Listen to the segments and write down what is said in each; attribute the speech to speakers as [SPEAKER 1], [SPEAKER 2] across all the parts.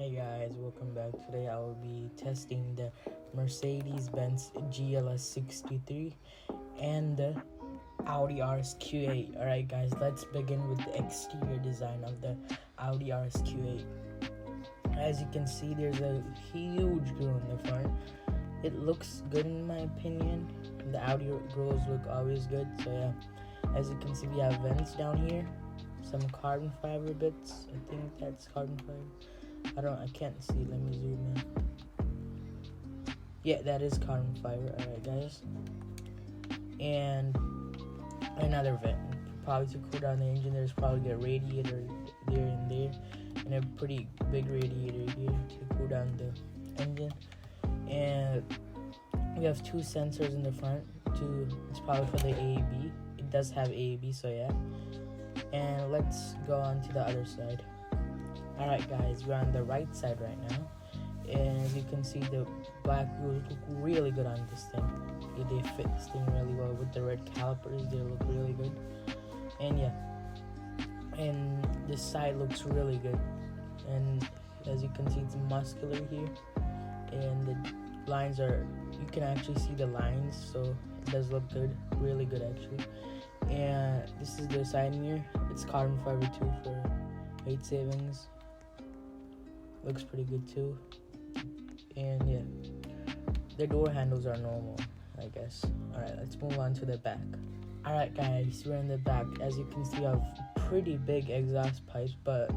[SPEAKER 1] Hey guys, welcome back. Today I will be testing the Mercedes-Benz GLS 63 and the Audi RS Q8. Alright guys, let's begin with the exterior design of the Audi RS Q8. As you can see, there's a huge grille in the front. It looks good in my opinion. The Audi grills look always good, so yeah. As you can see, we have vents down here, some carbon fiber bits. I think that's carbon fiber. I can't see. Let me zoom in. Yeah, that is carbon fiber. Alright guys. And another vent. Probably to cool down the engine. There's probably a radiator there and there. And a pretty big radiator here to cool down the engine. And we have two sensors in the front. It's probably for the AAB. It does have AAB, so yeah. And let's go on to the other side. Alright guys, we're on the right side right now, and as you can see, the black wheels look really good on this thing. Yeah, they fit this thing really well with the red calipers. They look really good, and yeah, and this side looks really good. And as you can see, it's muscular here, and the lines are, you can actually see the lines, so it does look good, really good actually. And this is the side mirror. It's carbon fiber too for weight savings. Looks pretty good too. And yeah, the door handles are normal, I guess. Alright, let's move on to the back. Alright guys, we're in the back. As you can see, I have pretty big exhaust pipes, but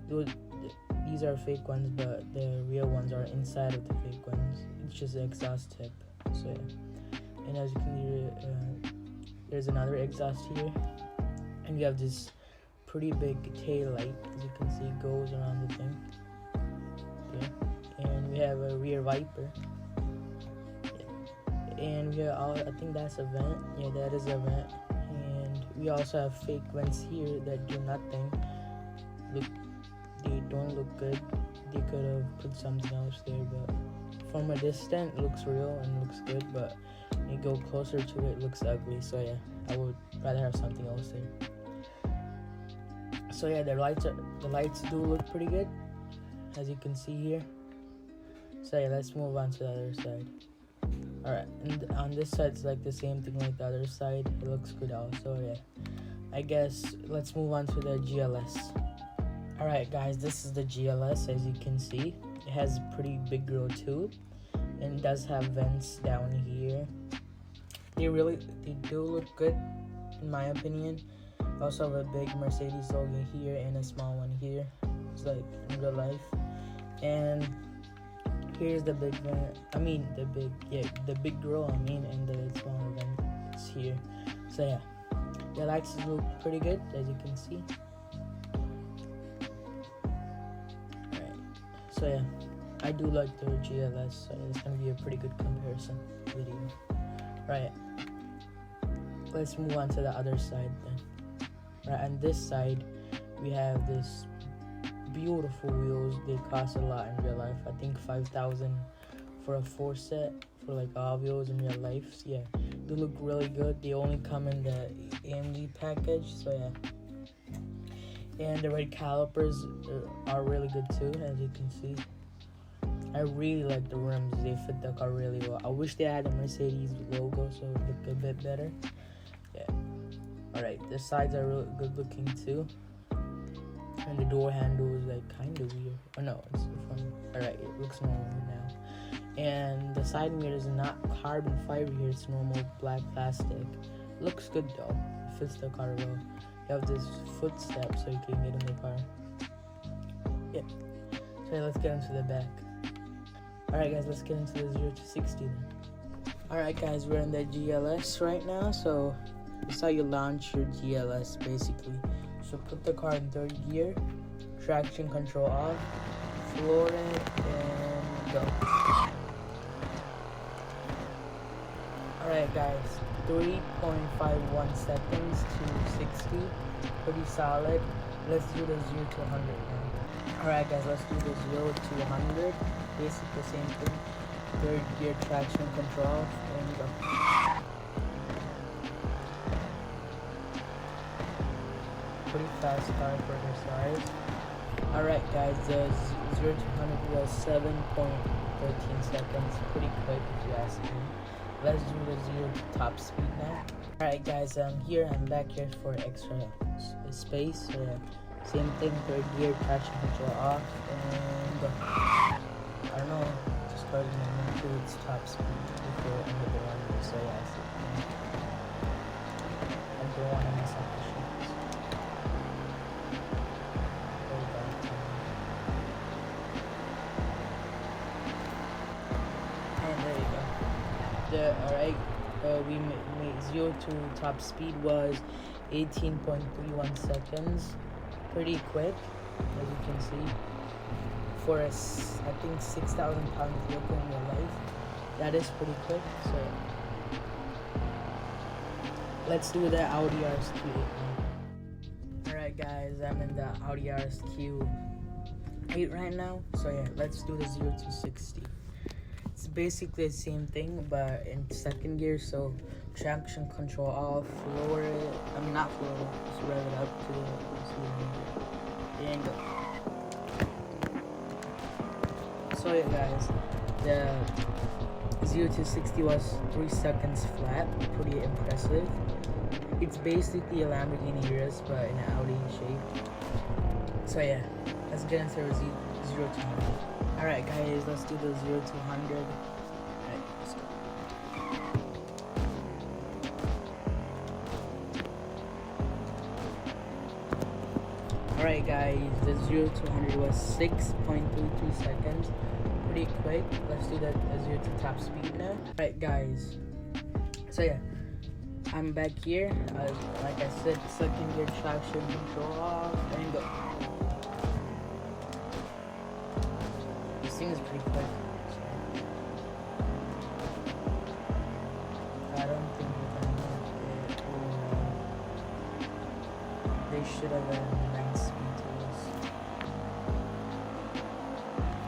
[SPEAKER 1] these are fake ones, but the real ones are inside of the fake ones. It's just the exhaust tip, so yeah. And as you can see, there's another exhaust here, and we have this pretty big tail light. As you can see, it goes around the thing. Okay. And we have a rear wiper. Yeah. And we have, I think that's a vent. Yeah, that is a vent. And we also have fake vents here that do nothing. They don't look good. They could have put something else there, but from a distance it looks real and looks good, but when you go closer to it, it looks ugly. So yeah, I would rather have something else there. So yeah, the lights do look pretty good, as you can see here. So yeah, let's move on to the other side. Alright, and on this side it's like the same thing like the other side. It looks good also, yeah. I guess let's move on to the GLS. Alright guys, this is the GLS. As you can see, it has a pretty big grille too, and it does have vents down here. They do look good in my opinion. Also have a big Mercedes logo here and a small one here. It's like in real life. And here's the big vent. The big grille. And the smaller vents here. So yeah, the lights look pretty good, as you can see. Alright. So yeah, I do like the GLS. So it's gonna be a pretty good comparison video. Right. Let's move on to the other side then. Right, on this side we have this beautiful wheels. They cost a lot in real life. I think $5,000 for a 4 set for like all wheels in real life. So yeah, they look really good. They only come in the AMG package, so yeah. And the red calipers are really good too, as you can see. I really like the rims. They fit the car really well. I wish they had a Mercedes logo so it would look a bit better. Yeah. Alright, the sides are really good looking too. And the door handle is like kind of weird. Oh no, it's from. Alright, it looks normal now. And the side mirror is not carbon fiber here, it's normal black plastic. Looks good though. It fits the car well. You have this footstep so you can get in the car. Yep. So let's get into the back. Alright guys, let's get into the 0 to 60 then. Alright guys, we're in the GLS right now, so this is how you launch your GLS basically. So put the car in third gear, traction control off, floor it, and go. Alright guys, 3.51 seconds to 60, pretty solid. Let's do the 0 to 100 now. Alright guys, let's do the 0 to 100, basically the same thing. Third gear, traction control off, and go. Pretty fast car for her size. Alright guys, the 0 to 100 was 7.13 seconds. Pretty quick if you ask me. Let's do the 0 to top speed now. Alright guys, I'm back here for extra space. Same thing, third gear, traction control off, and I don't know, just starting to move to its top speed before end of the runway. So yeah, I don't want to mess up the shifts. And there you go. Alright, we made 0 to top speed was 18.31 seconds. Pretty quick, as you can see, for a, I think, 6,000 pound vehicle in your life. That is pretty quick. So let's do the Audi RS Q8 now. Alright guys, I'm in the Audi RS Q8 right now. So yeah, let's do the 0 to 60. It's basically the same thing, but in second gear. So traction control off, lower it, not lower it, just rev it up to the angle. So yeah guys, the 0 to 60 was 3 seconds flat, pretty impressive. It's basically a Lamborghini RS, but in an Audi shape. So yeah, let's get into the 0 to 100. Alright guys, let's do the 0 to 100. Alright, let's go. Alright guys, the 0 to 100 was 6.33 seconds. Pretty quick. Let's do the 0 to top speed now. Alright guys, so yeah, I'm back here. Like I said, second gear, traction control off, and go. This thing is pretty quick. I don't think we're gonna make it. They should have a 9 speed to this.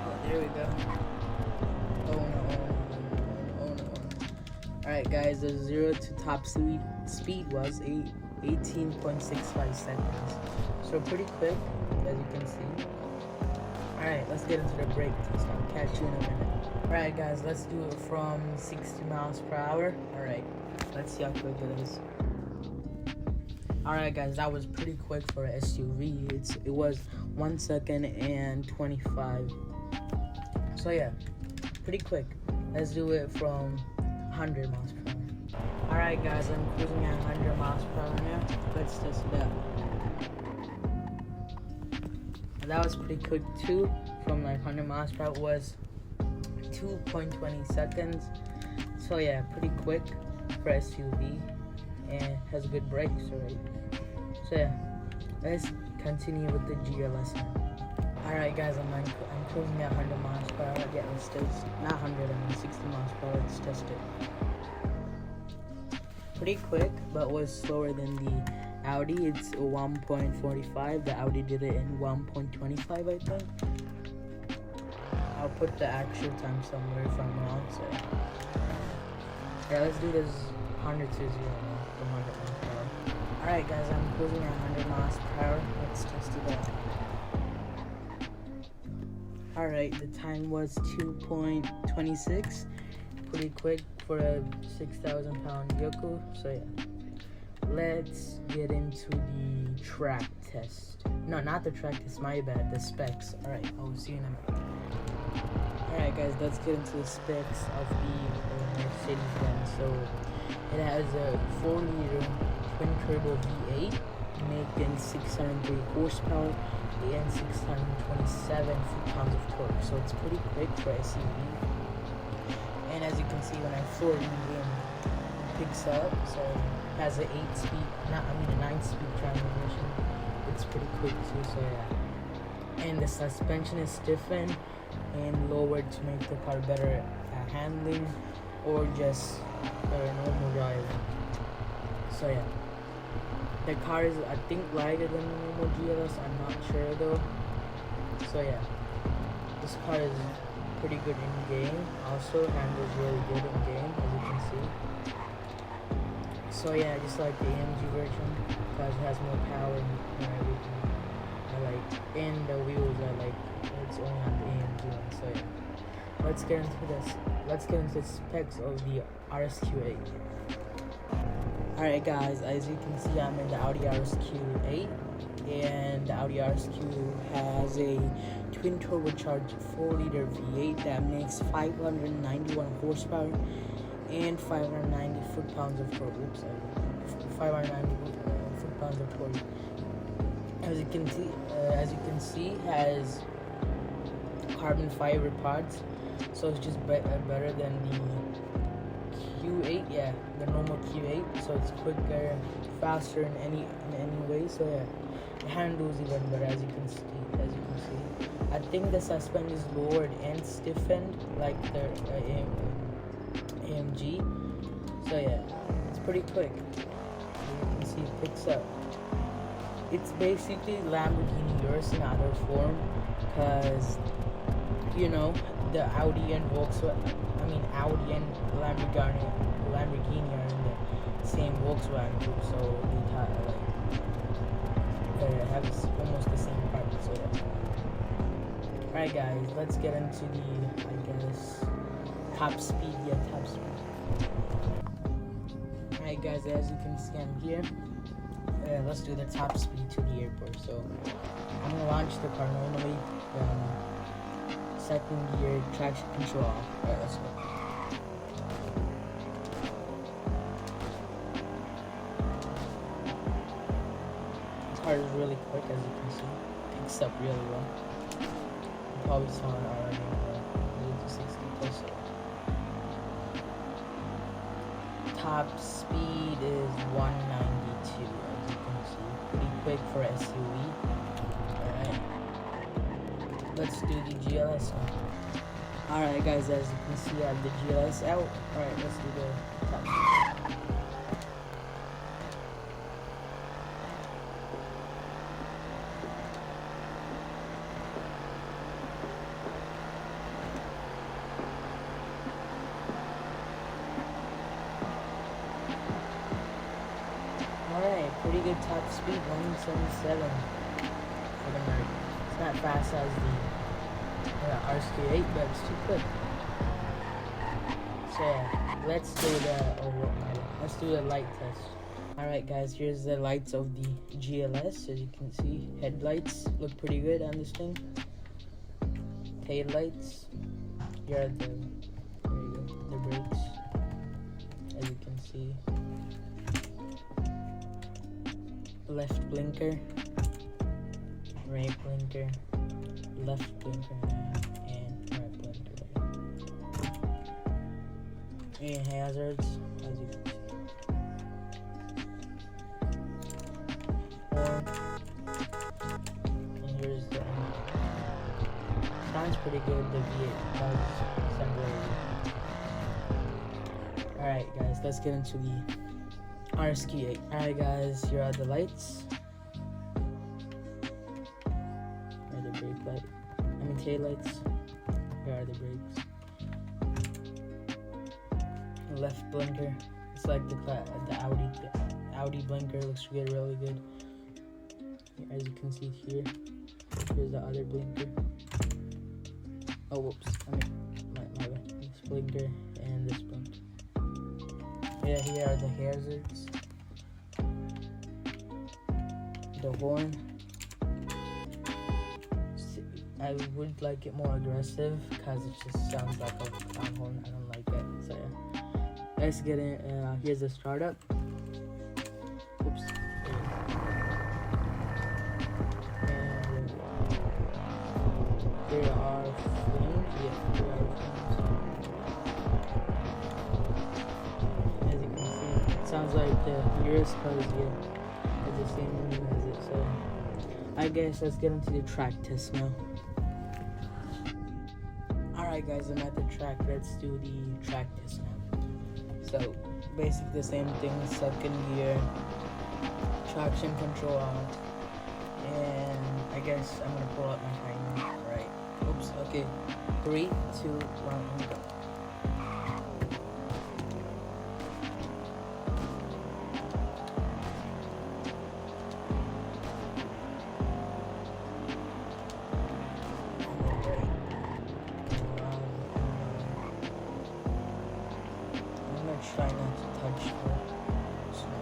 [SPEAKER 1] Oh, there we go. Oh no. Alright guys, the 0 to top speed was 18.65 seconds. So pretty quick, as you can see. Alright, let's get into the brake test. I'll catch you in a minute. Alright guys, let's do it from 60 miles per hour. Alright, let's see how quick it is. Alright guys, that was pretty quick for an SUV. It was 1 second and 25. So yeah, pretty quick. Let's do it from 100 miles per hour. Alright guys, I'm cruising at 100 miles per hour now. Let's test it out. And that was pretty quick too. From like 100 miles per hour was 2.20 seconds. So yeah, pretty quick for SUV. And has good brakes, right? So yeah, let's continue with the GLS now. Alright guys, I'm cruising at 100 miles per hour. Yeah, let's test, not 100, 60 miles per hour. Let's test it. Pretty quick, but was slower than the Audi. It's 1.45. The Audi did it in 1.25, I think. I'll put the actual time somewhere if I'm wrong. So yeah, let's do this 100 to 0 now. From 100 miles per hour. Alright guys, I'm cruising at 100 miles per hour. Let's test it out. Alright, the time was 2.26. Pretty quick for a 6,000 pound vehicle. So yeah, let's get into the track test. No, not the track test, my bad, the specs. Alright, I'll see you in a minute. Alright guys, let's get into the specs of the Mercedes-Benz. So it has a 4-liter twin-turbo V8 making 603 horsepower and 627 foot-pounds of torque. So it's pretty quick for SUV. And as you can see, when I floor it picks up, so it has an 9-speed transmission. It's pretty quick too, so yeah. And the suspension is stiffened and lowered to make the car better at handling or just normal driving. So yeah, the car is, I think, lighter than the normal GLS. I'm not sure though. So yeah, this car is pretty good in game. Also handles really good in game, as you can see. So yeah, just like the AMG version, because it has more power and everything. I like and the wheels are like it's only on the AMG one. So yeah, let's get into this. Let's get into the specs of the RSQ8. Alright guys, as you can see, I'm in the Audi RS Q8, and the Audi RSQ has a twin turbocharged 4-liter V8 that makes 591 horsepower and 590 foot-pounds of torque. 590 foot-pounds of torque. As you can see, has carbon fiber pods, so it's just better than the Q8, yeah, the normal Q8. So it's quicker, faster in any way. So yeah, it handles even better, as you can see. I think the suspension is lowered and stiffened like the AMG. So yeah, it's pretty quick. You can see it picks up. It's basically Lamborghini Urus in other form, because you know the Audi and Audi and Lamborghini are in the same Volkswagen group, so they have almost the same part. So yeah. Alright guys, let's get into the top speed. Alright guys, as you can see, I'm here. Let's do the top speed to the airport. So I'm gonna launch the car normally. Second gear, traction control off. Alright, let's go. The car is really quick, as you can see. Picks up really well. You probably saw it already. 60 plus. Top speed is 192. Pretty quick for SUV. Alright, let's do the GLS now. Alright guys, as you can see, I have the GLS out. Alright, let's do the top speed. Alright, pretty good top speed, 177 for the Merc. It's not fast as the RSQ8, but it's too quick. So yeah, let's do the light test. Alright guys, here's the lights of the GLS. As you can see, headlights look pretty good on this thing. Tail lights. Here are the brakes. As you can see. Left blinker, right blinker, left blinker, and right blinker. And hazards, as you can see. Horn. And here's the sounds pretty good. The V8 does sound really good. Alright guys, let's get into the RSQ8. Alright guys, here are the lights. Here are the brake lights. Tail lights. Here are the brakes. Left blinker. It's like the Audi blinker. Looks really good. As you can see here, here's the other blinker. Oh, whoops. My bad. This blinker and this blinker. Yeah, here are the hazards. The horn. I would like it more aggressive because it just sounds like a clown horn. I don't like it. So yeah. Let's get in. Here's the startup. Oops. And there are flames. Yeah, there are flames. As you can see, it sounds like the Urus cars has the same engine as it. So I guess let's get into the track test now. Alright guys, I'm at the track. Let's do the track test now. So basically the same thing. Second gear, traction control on, and I guess I'm gonna pull out my timer. Right. Oops. Okay. 3, 2, 1, and go. try not to touch the snow.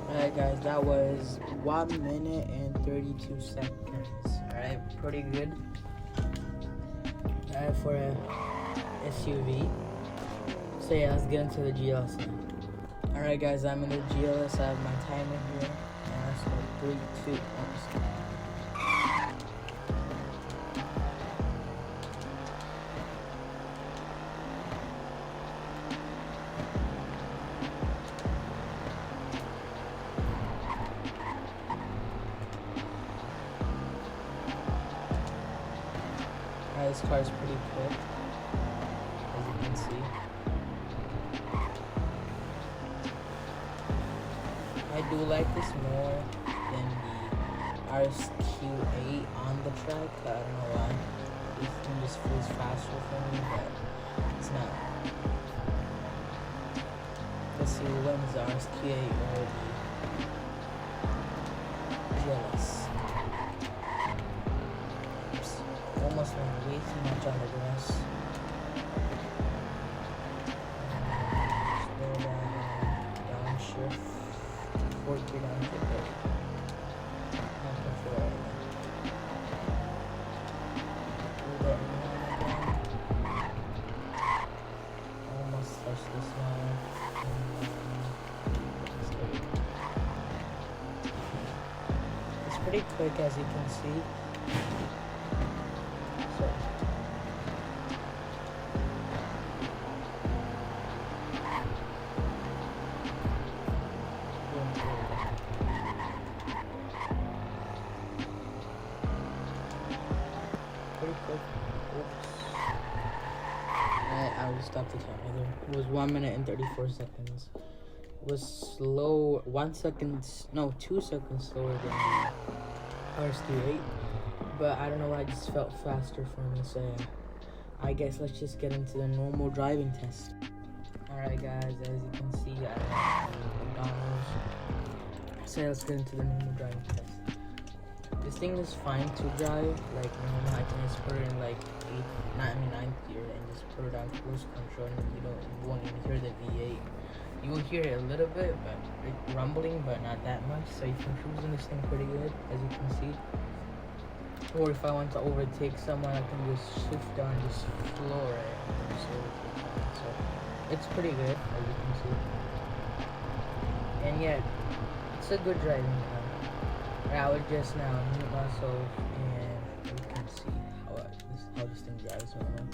[SPEAKER 1] Alright guys, that was 1 minute and 32 seconds. Alright, pretty good. Alright, for a SUV. So yeah, let's get into the GLS now. Alright guys, I'm in the GLS. I have my timer here. And let's go 3, 2, 1. This car is pretty quick, as you can see. I do like this more than the RS Q8 on the track. I don't know why. This thing just feels faster for me, but it's not. Let's see who wins, the RS Q8 or the GLS. Almost went way too much on the grass. Slow down, downshift, 4 3 downshift. Not before right now. Almost touched this one. It's pretty quick, as you can see. I will stop the timer there. It was 1 minute and 34 seconds. It was slow, 2 seconds slower than the RSQ8. But I don't know why, it just felt faster for me. So yeah, I guess let's just get into the normal driving test. Alright guys, as you can see, I have McDonald's. So let's get into the normal driving test. This thing is fine to drive, like normal. I can just put it in like 9th gear and just put it on cruise control, and you won't even hear the V8. You will hear it a little bit, but it's rumbling, but not that much. So you can cruise in this thing pretty good, as you can see. Or if I want to overtake someone, I can just shift down, just floor it, and just overtake someone. So it's pretty good, as you can see. And yeah, it's a good driving car. I would just now mute myself, and you can see how this thing drives right now.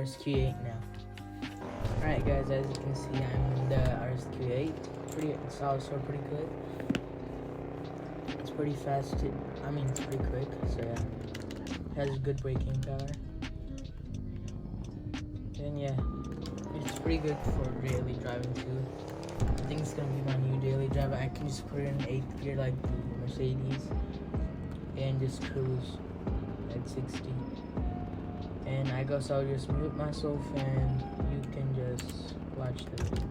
[SPEAKER 1] RSQ8 now. Alright guys, as you can see, I'm in the RSQ8. It's also pretty good. It's pretty fast. It's pretty quick. So yeah, it has good braking power. And yeah, it's pretty good for daily driving too. I think it's gonna be my new daily driver. I can just put it in 8th gear like the Mercedes and just cruise at 60. And I guess I'll just mute myself and you can just watch the video.